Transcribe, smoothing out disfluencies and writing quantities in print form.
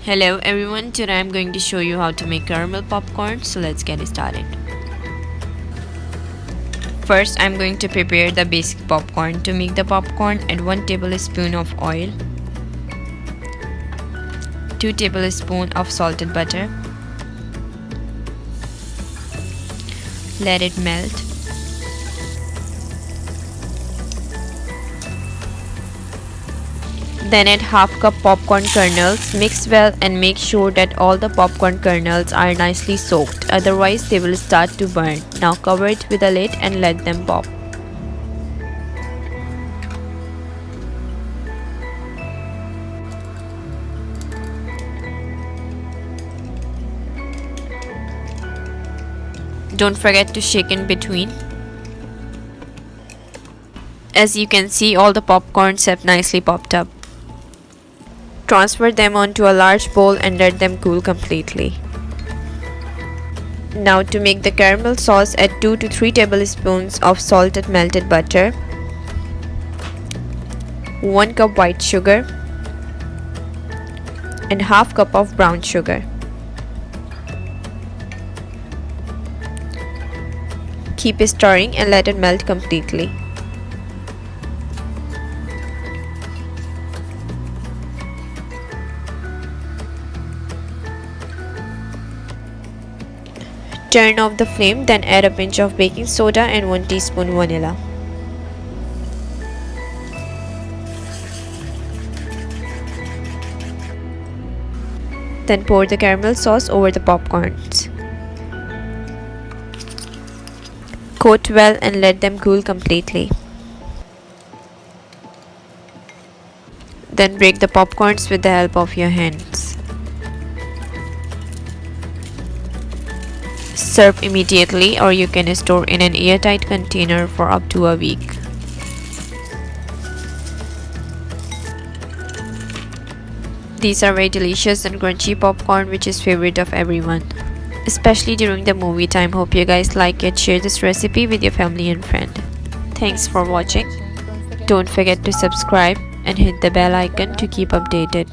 Hello everyone, today I'm going to show you how to make caramel popcorn, so let's get started. First, I'm going to prepare the basic popcorn. To make the popcorn, add 1 tablespoon of oil, 2 tablespoons of salted butter. Let it melt. Then add half cup popcorn kernels, mix well and make sure that all the popcorn kernels are nicely soaked, otherwise they will start to burn. Now cover it with a lid and let them pop. Don't forget to shake in between. As you can see, all the popcorns have nicely popped up. Transfer them onto a large bowl and let them cool completely. Now to make the caramel sauce, add 2 to 3 tablespoons of salted melted butter, 1 cup white sugar and half cup of brown sugar. Keep stirring and let it melt completely. Turn off the flame, then add a pinch of baking soda and 1 teaspoon vanilla. Then pour the caramel sauce over the popcorns. Coat well and let them cool completely. Then break the popcorns with the help of your hands. Serve immediately, or you can store in an airtight container for up to a week. These are very delicious and crunchy popcorn, which is favorite of everyone, especially during the movie time. Hope you guys like it. Share this recipe with your family and friend. Thanks for watching. Don't forget to subscribe and hit the bell icon to keep updated.